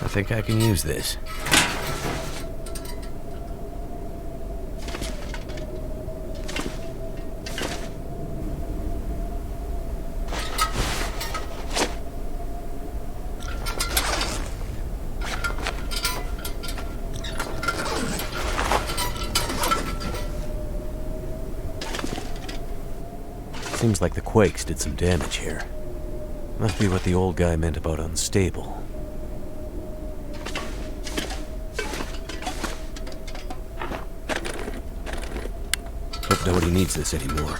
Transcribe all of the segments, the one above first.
I think I can use this. Seems like the quakes did some damage here. Must be what the old guy meant about unstable. Hope nobody needs this anymore.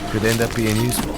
Could end up being useful.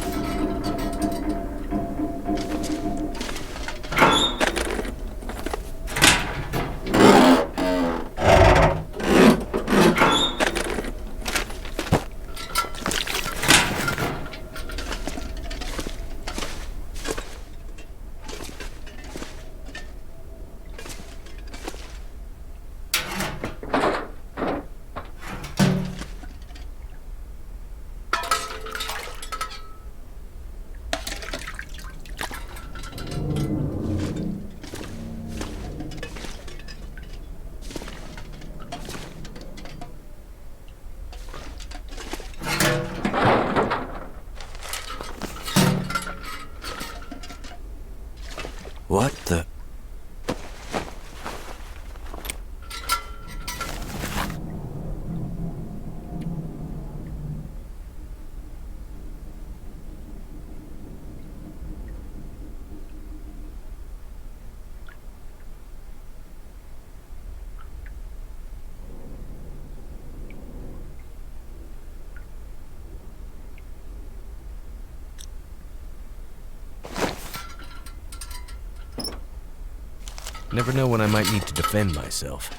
Never know when I might need to defend myself.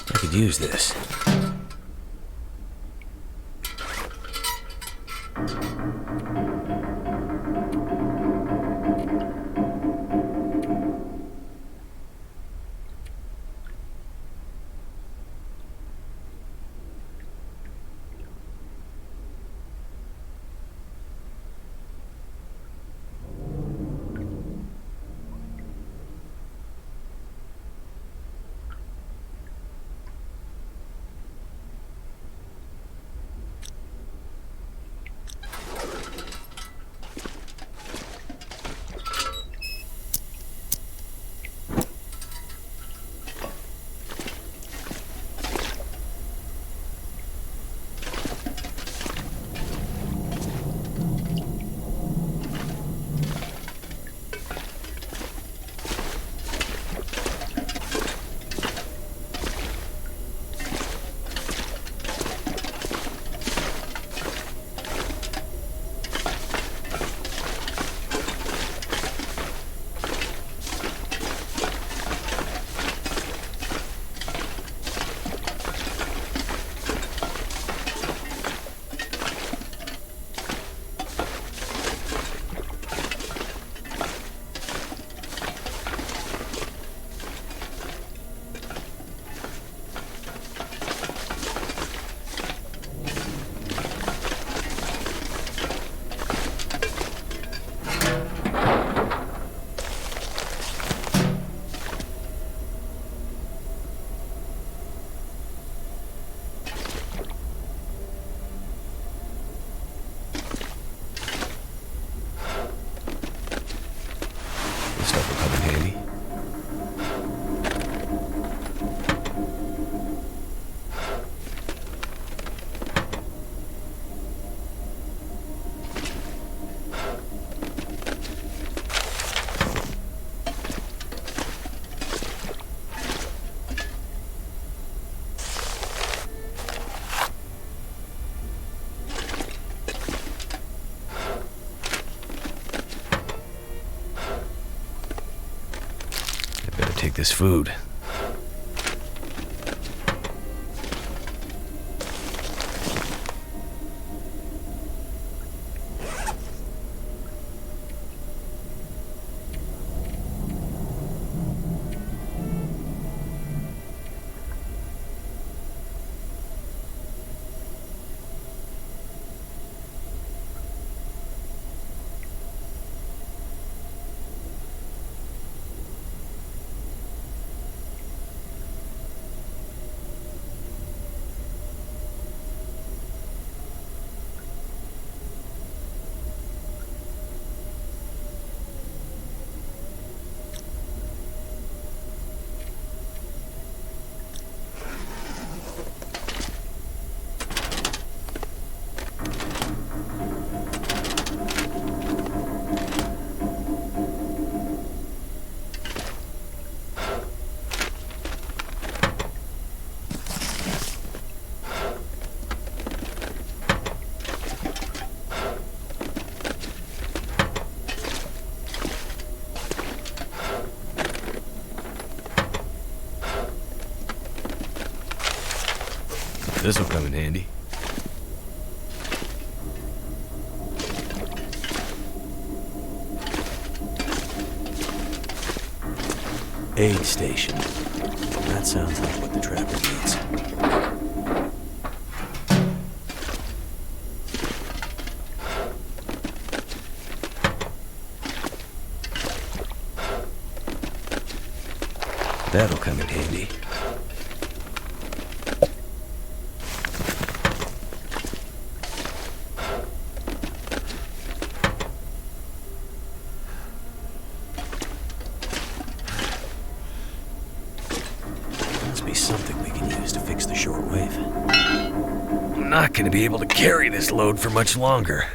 I could use this. This stuff will come in handy. Take this food. This will come in handy. Aid station. That sounds like what the trapper needs. That'll come in handy. Must be something we can use to fix the shortwave. not going to be able to carry this load for much longer.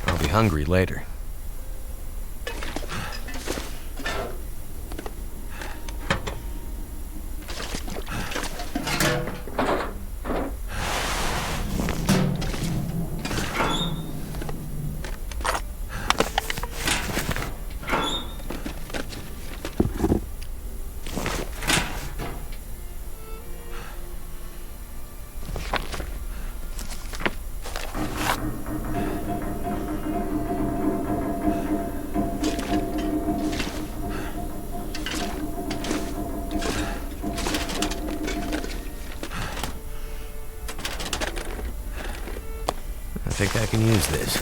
I'll be hungry later. I think I can use this.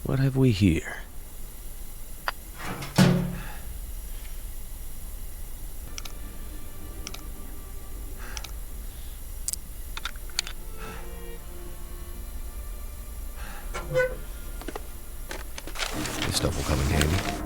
What have we here? This stuff will come in handy.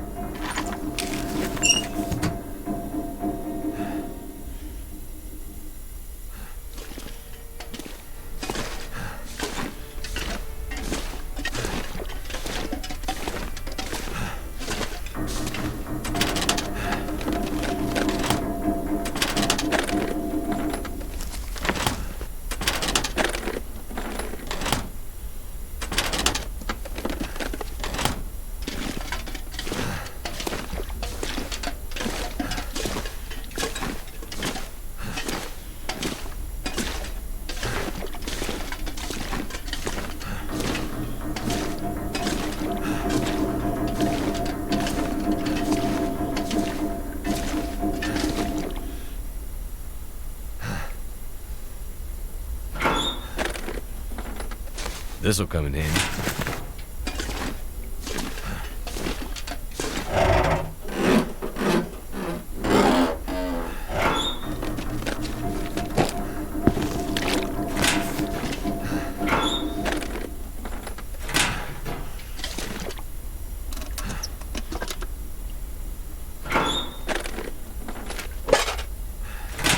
This'll come in handy.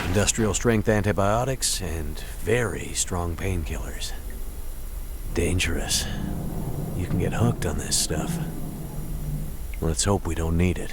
Industrial strength antibiotics and very strong painkillers. Dangerous. You can get hooked on this stuff. Let's hope we don't need it.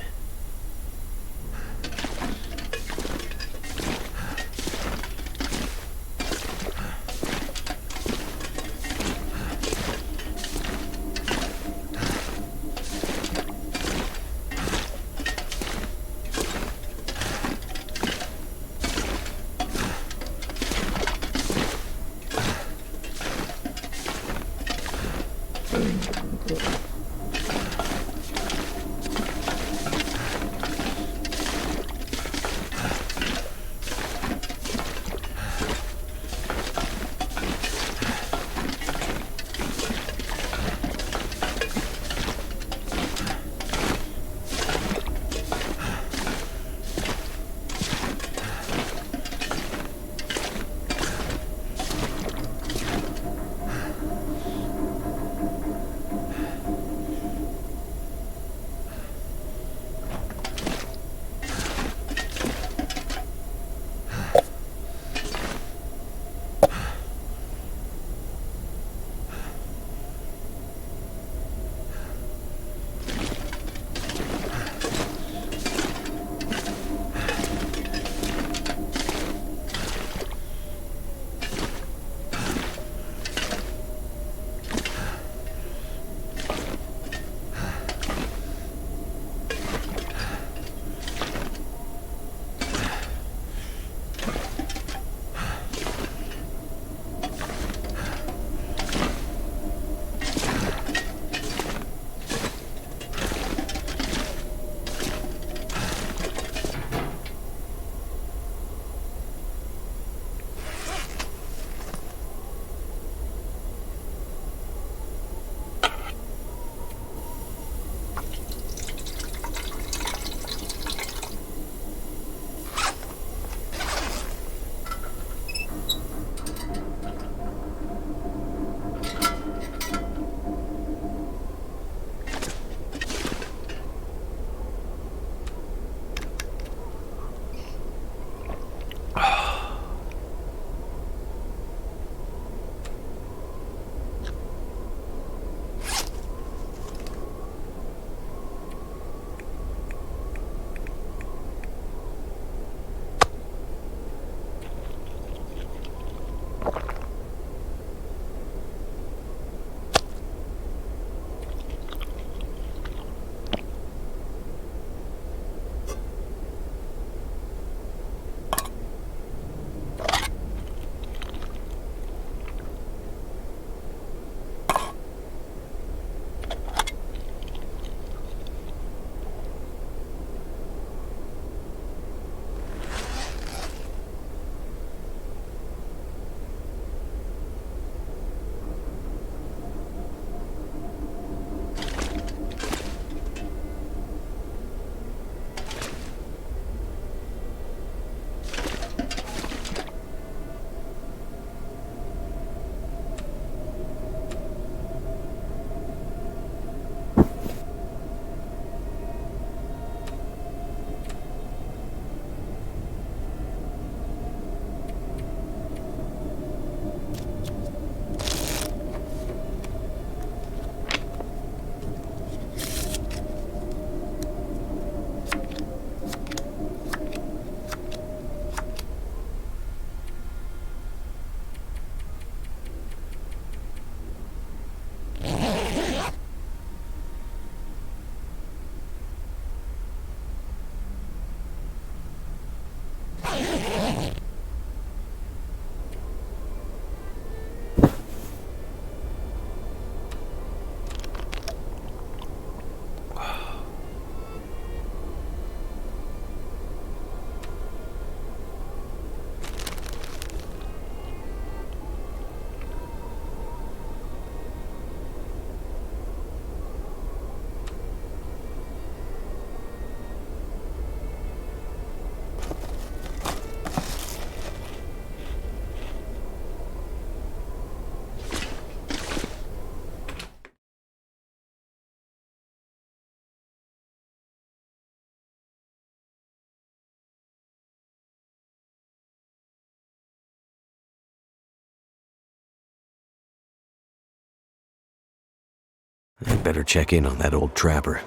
I'd better check in on that old trapper.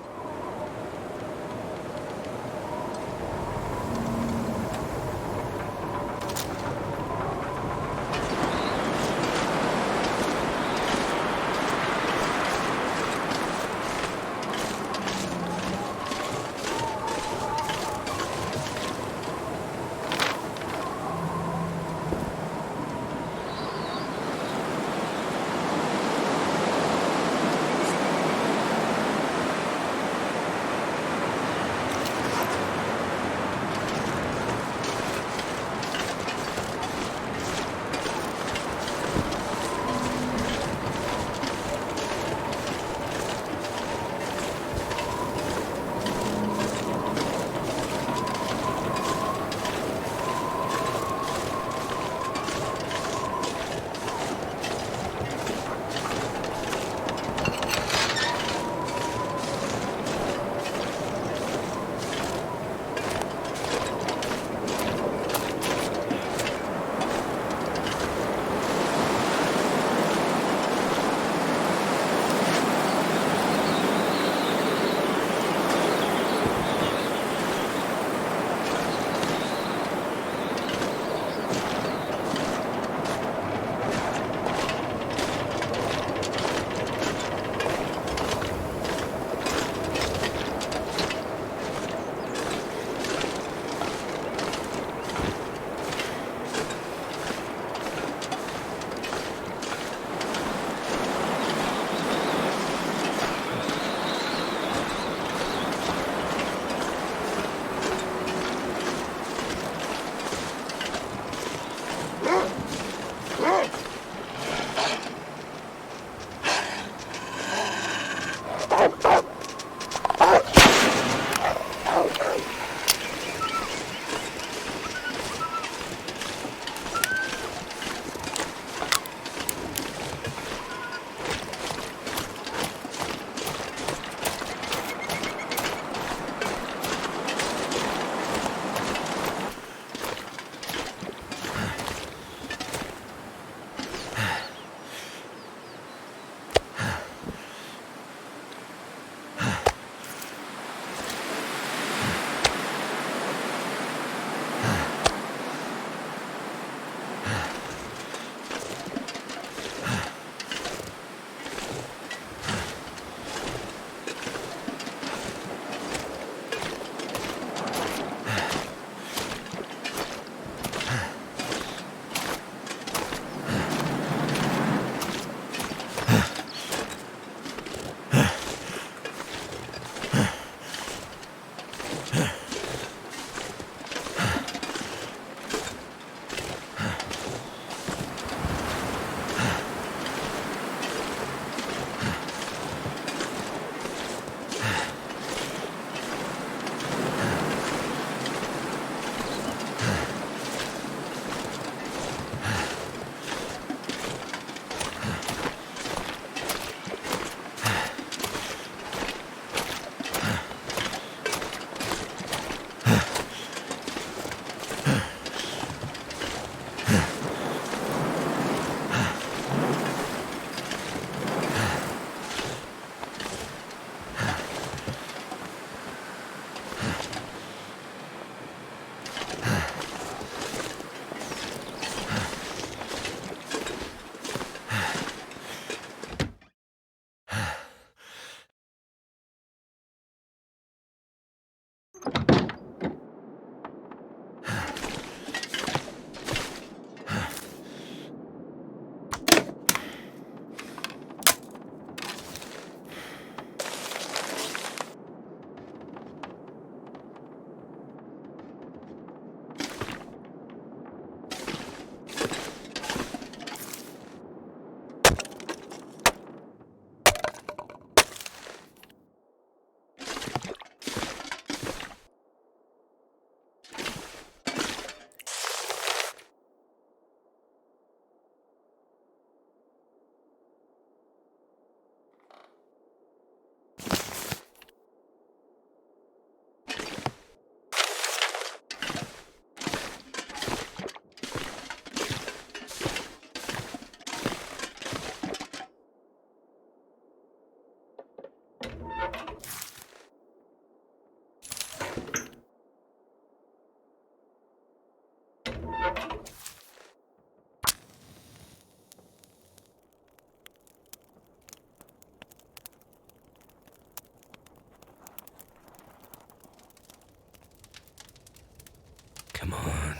Come on.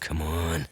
Come on.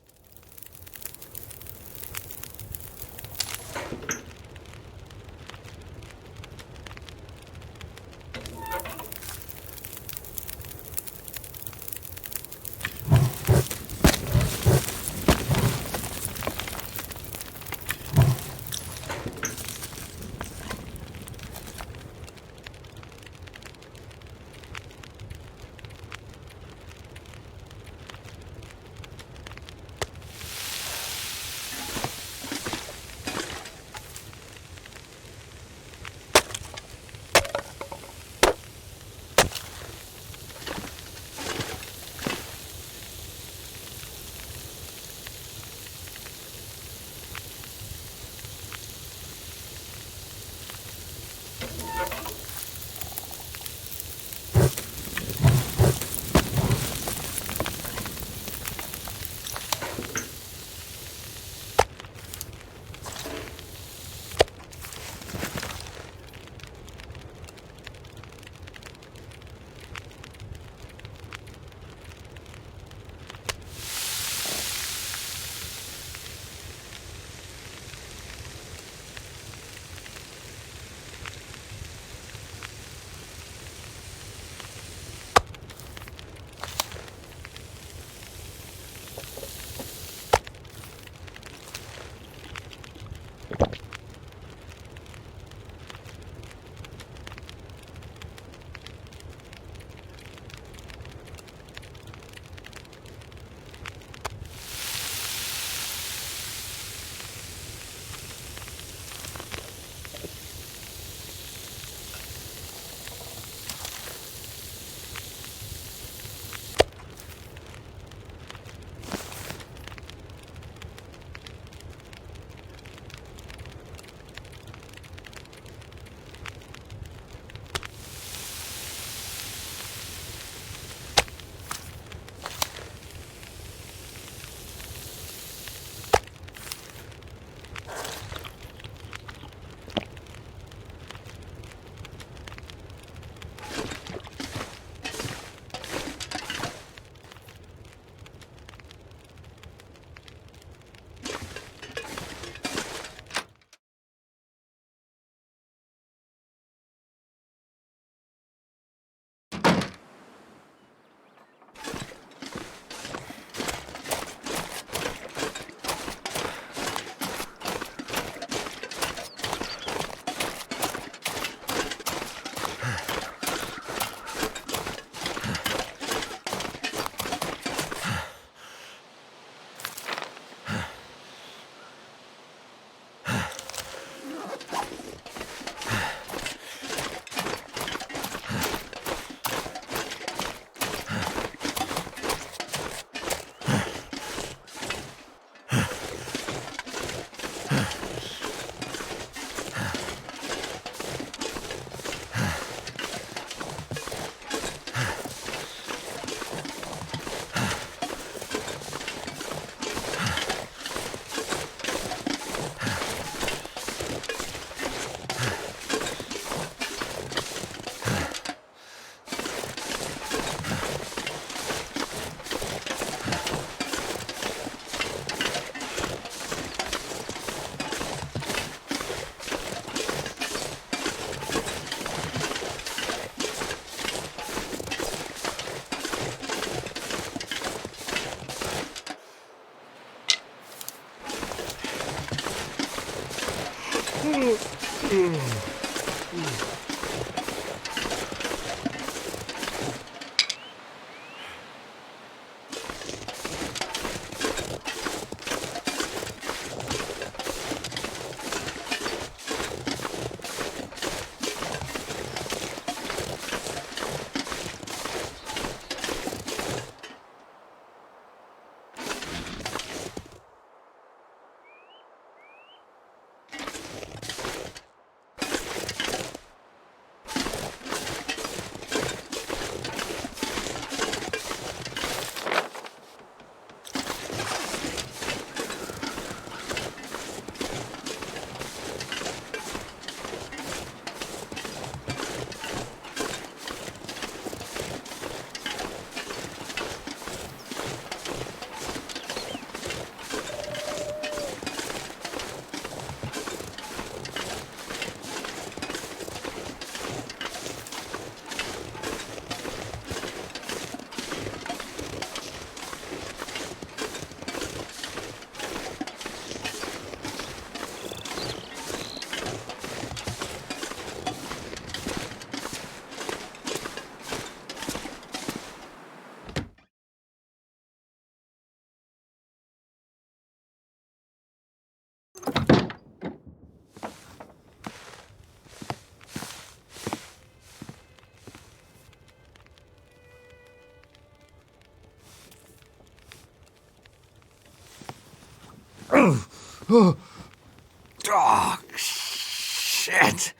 Oh, shit.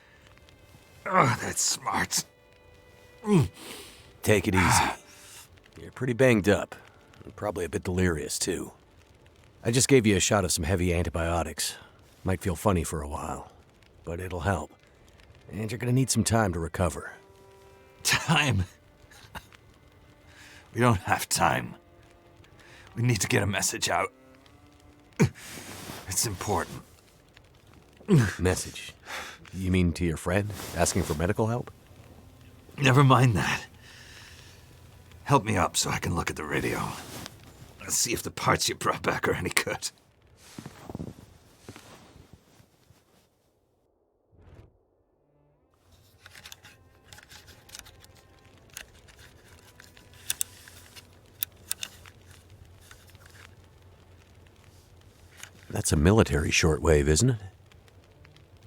Oh, that's smart. Take it easy. You're pretty banged up. And probably a bit delirious, too. I just gave you a shot of some heavy antibiotics. Might feel funny for a while, but it'll help. And you're gonna need some time to recover. Time? We don't have time. We need to get a message out. It's important. Message? You mean to your friend, asking for medical help? Never mind that. Help me up so I can look at the radio. Let's see if the parts you brought back are any good. That's a military shortwave, isn't it?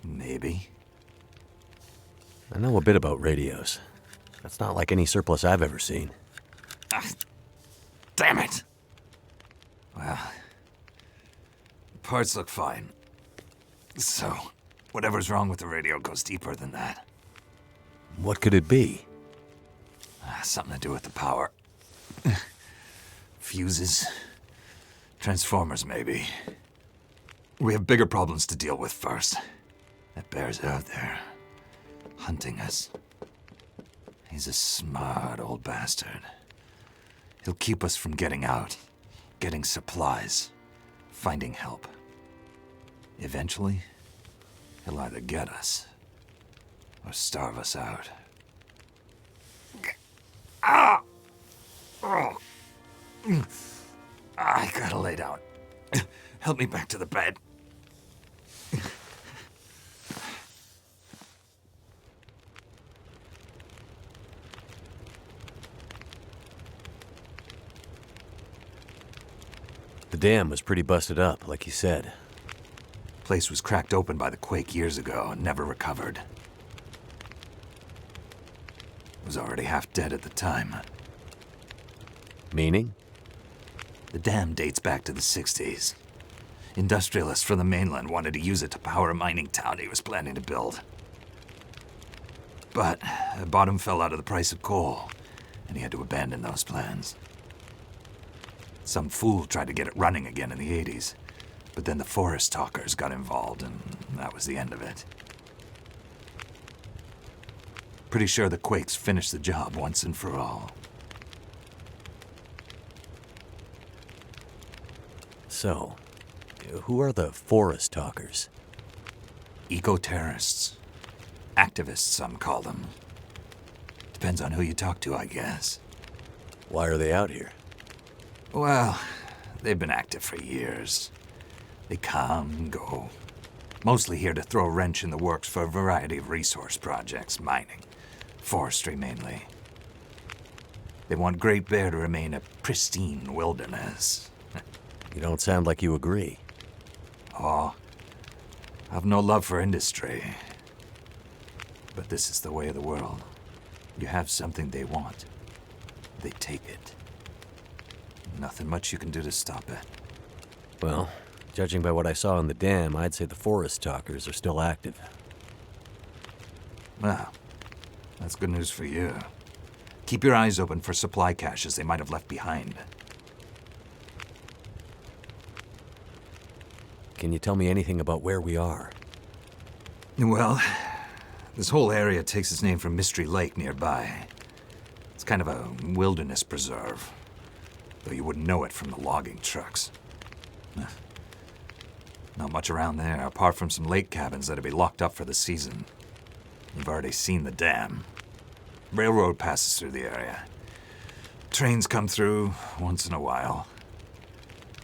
Maybe. I know a bit about radios. That's not like any surplus I've ever seen. Ah, damn it! Well, the parts look fine. So, whatever's wrong with the radio goes deeper than that. What could it be? Something to do with the power. Fuses. Transformers, maybe. We have bigger problems to deal with first. That bear's out there, hunting us. He's a smart old bastard. He'll keep us from getting out, getting supplies, finding help. Eventually, he'll either get us or starve us out. Ah! Oh. I gotta lay down. Help me back to the bed. The dam was pretty busted up, like you said. Place was cracked open by the quake years ago and never recovered. Was already half dead at the time. Meaning? The dam dates back to the 60s. Industrialists from the mainland wanted to use it to power a mining town he was planning to build. But the bottom fell out of the price of coal, and he had to abandon those plans. Some fool tried to get it running again in the 80s, but then the forest talkers got involved, and that was the end of it. Pretty sure the quakes finished the job once and for all. So, who are the forest talkers? Eco-terrorists. Activists, some call them. Depends on who you talk to, I guess. Why are they out here? Well, they've been active for years. They come and go. Mostly here to throw a wrench in the works for a variety of resource projects, mining, forestry mainly. They want Great Bear to remain a pristine wilderness. You don't sound like you agree. Oh, I've no love for industry. But this is the way of the world. You have something they want. They take it. Nothing much you can do to stop it. Well, judging by what I saw in the dam, I'd say the forest talkers are still active. Well, that's good news for you. Keep your eyes open for supply caches they might have left behind. Can you tell me anything about where we are? Well, this whole area takes its name from Mystery Lake nearby. It's kind of a wilderness preserve, though you wouldn't know it from the logging trucks. Not much around there, apart from some lake cabins that'll be locked up for the season. You've already seen the dam. Railroad passes through the area. Trains come through once in a while.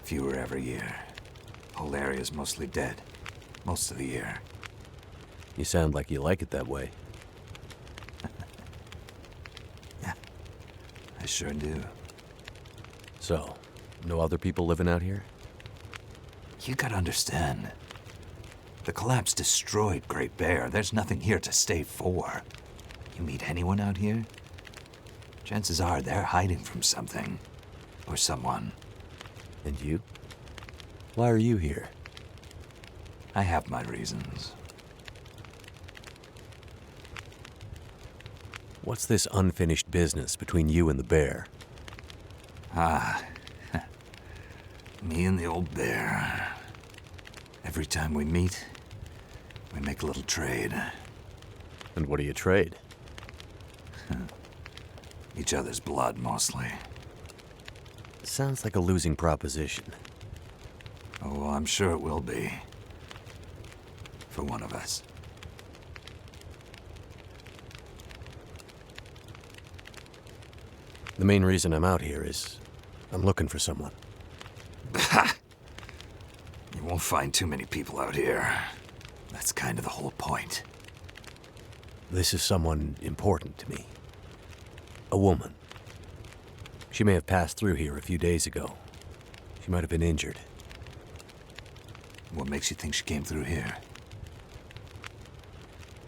Fewer every year. Whole area's mostly dead, most of the year. You sound like you like it that way. Yeah, I sure do. So, no other people living out here? You gotta understand. The collapse destroyed Great Bear. There's nothing here to stay for. You meet anyone out here? Chances are they're hiding from something. Or someone. And you? Why are you here? I have my reasons. What's this unfinished business between you and the bear? Ah, me and the old bear. Every time we meet, we make a little trade. And what do you trade? Each other's blood, mostly. Sounds like a losing proposition. Oh, I'm sure it will be. For one of us. The main reason I'm out here is I'm looking for someone. You won't find too many people out here. That's kind of the whole point. This is someone important to me. A woman. She may have passed through here a few days ago. She might have been injured. What makes you think she came through here?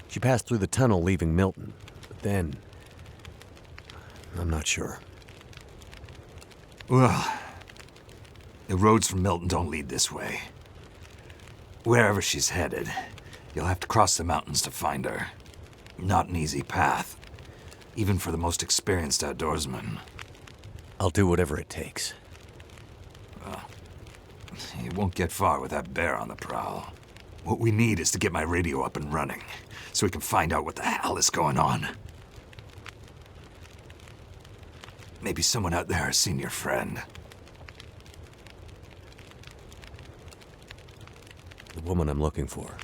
She passed through the tunnel leaving Milton, but then... I'm not sure. Well, the roads from Milton don't lead this way. Wherever she's headed, you'll have to cross the mountains to find her. Not an easy path, even for the most experienced outdoorsman. I'll do whatever it takes. You won't get far with that bear on the prowl. What we need is to get my radio up and running, so we can find out what the hell is going on. Maybe someone out there has seen your friend. The woman I'm looking for.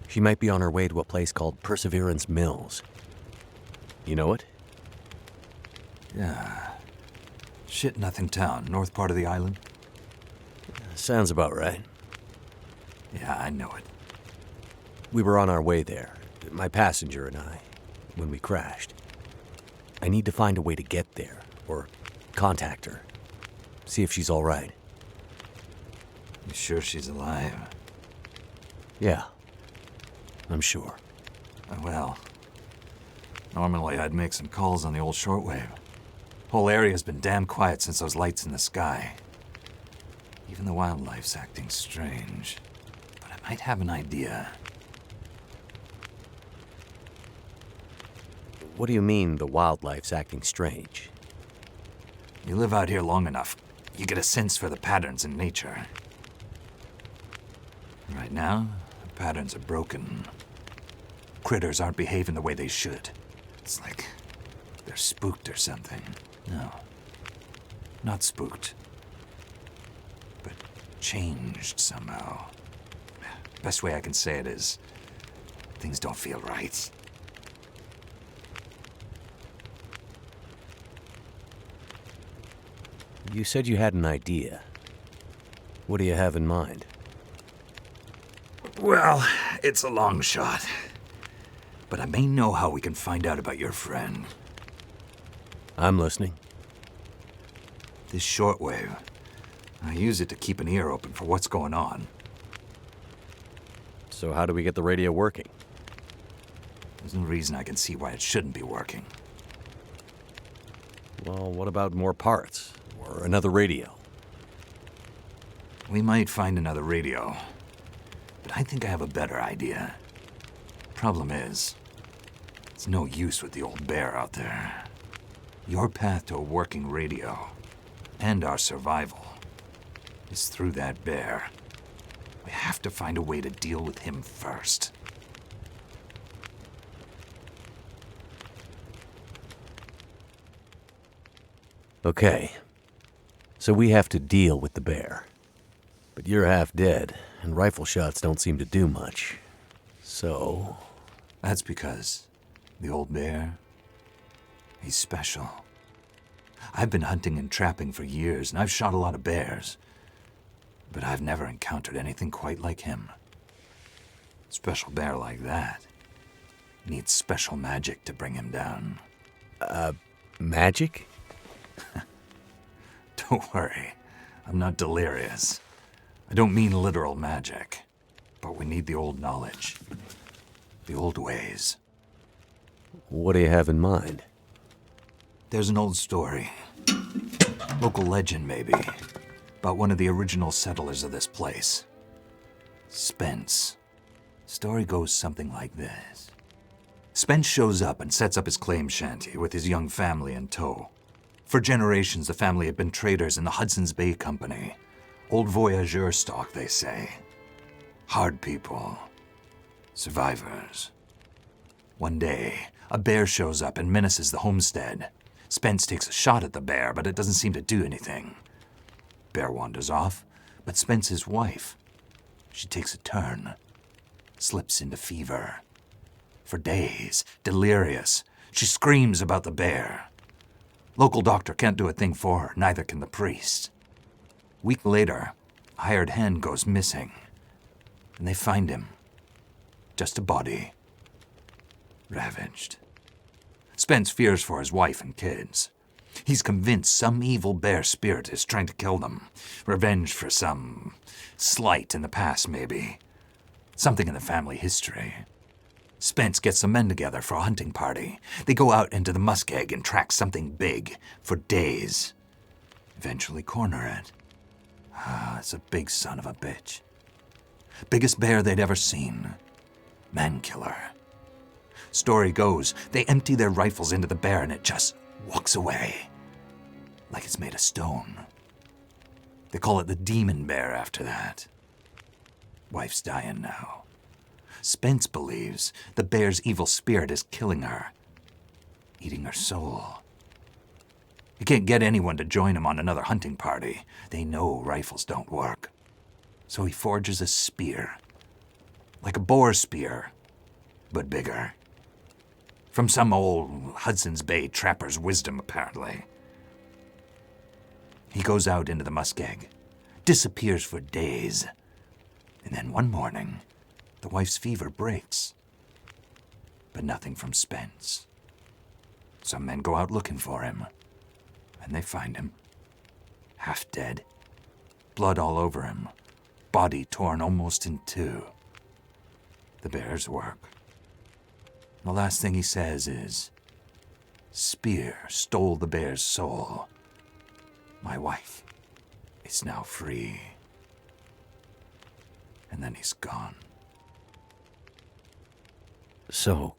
She might be on her way to a place called Perseverance Mills. You know it? Yeah. Shit-nothing town, north part of the island. Sounds about right. Yeah, I know it. We were on our way there, my passenger and I, when we crashed. I need to find a way to get there, or contact her. See if she's all right. You sure she's alive? Yeah, I'm sure. Well, normally I'd make some calls on the old shortwave. Whole area's been damn quiet since those lights in the sky. Even the wildlife's acting strange. But I might have an idea. What do you mean the wildlife's acting strange? You live out here long enough, you get a sense for the patterns in nature. Right now, the patterns are broken. Critters aren't behaving the way they should. It's like they're spooked or something. No, not spooked, but changed somehow. Best way I can say it is, things don't feel right. You said you had an idea. What do you have in mind? Well, it's a long shot. But I may know how we can find out about your friend. I'm listening. This shortwave, I use it to keep an ear open for what's going on. So how do we get the radio working? There's no reason I can see why it shouldn't be working. Well, what about more parts? Or another radio? We might find another radio, but I think I have a better idea. Problem is, it's no use with the old bear out there. Your path to a working radio, and our survival, is through that bear. We have to find a way to deal with him first. Okay. So we have to deal with the bear. But you're half dead, and rifle shots don't seem to do much. So... That's because the old bear, he's special. I've been hunting and trapping for years, and I've shot a lot of bears. But I've never encountered anything quite like him. Special bear like that needs special magic to bring him down. Magic? Don't worry, I'm not delirious. I don't mean literal magic, but we need the old knowledge, the old ways. What do you have in mind? There's an old story, local legend maybe, about one of the original settlers of this place. Spence, Story goes something like this. Spence shows up and sets up his claim shanty with his young family in tow. For generations, the family had been traders in the Hudson's Bay Company. Old voyageur stock, they say. Hard people. Survivors. One day, a bear shows up and menaces the homestead. Spence takes a shot at the bear, but it doesn't seem to do anything. Bear wanders off, but Spence's wife, she takes a turn. Slips into fever. For days, delirious, she screams about the bear. Local doctor can't do a thing for her, neither can the priest. Week later, a hired hand goes missing, and they find him. Just a body. Ravaged. Spence fears for his wife and kids. He's convinced some evil bear spirit is trying to kill them. Revenge for some slight in the past, maybe. Something in the family history. Spence gets some men together for a hunting party. They go out into the muskeg and track something big for days. Eventually corner it. It's a big son of a bitch. Biggest bear they'd ever seen. Man killer. Story goes, they empty their rifles into the bear and it just walks away. Like it's made of stone. They call it the demon bear after that. Wife's dying now. Spence believes the bear's evil spirit is killing her. Eating her soul. He can't get anyone to join him on another hunting party. They know rifles don't work. So he forges a spear. Like a boar spear, but bigger. From some old Hudson's Bay trapper's wisdom, apparently. He goes out into the muskeg, disappears for days, and then one morning, the wife's fever breaks. But nothing from Spence. Some men go out looking for him, and they find him. Half dead, blood all over him, body torn almost in two. The bear's work. The last thing he says is, "Spear stole the bear's soul. My wife is now free." And then he's gone. So,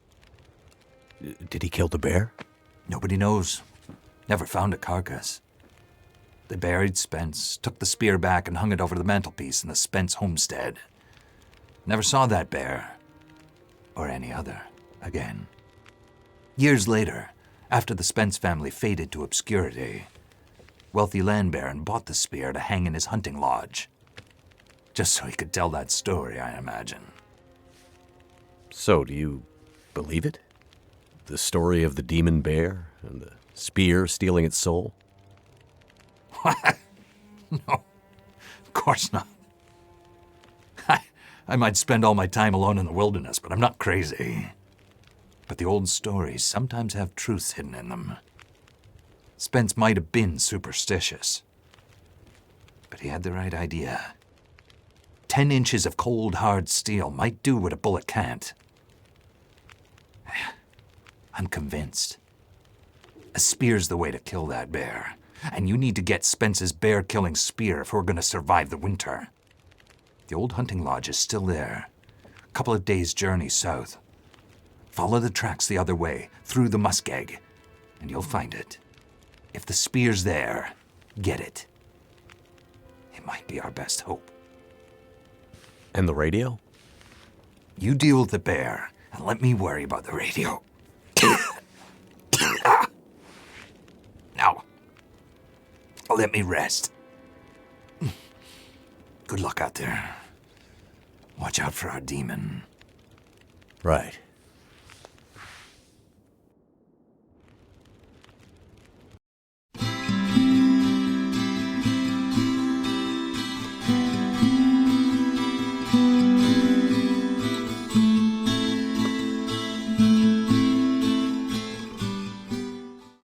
did he kill the bear? Nobody knows. Never found a carcass. They buried Spence, took the spear back and hung it over the mantelpiece in the Spence homestead. Never saw that bear, or any other, again. Years later, after the Spence family faded to obscurity, wealthy land baron bought the spear to hang in his hunting lodge. Just so he could tell that story, I imagine. So, do you believe it? The story of the demon bear and the spear stealing its soul? What? No, of course not. I might spend all my time alone in the wilderness, but I'm not crazy. But the old stories sometimes have truths hidden in them. Spence might have been superstitious, but he had the right idea. 10 inches of cold, hard steel might do what a bullet can't. I'm convinced. A spear's the way to kill that bear, and you need to get Spence's bear-killing spear if we're going to survive the winter. The old hunting lodge is still there, a couple of days' journey south. Follow the tracks the other way, through the muskeg, and you'll find it. If the spear's there, get it. It might be our best hope. And the radio? You deal with the bear, and let me worry about the radio. Now, let me rest. Good luck out there. Watch out for our demon. Right.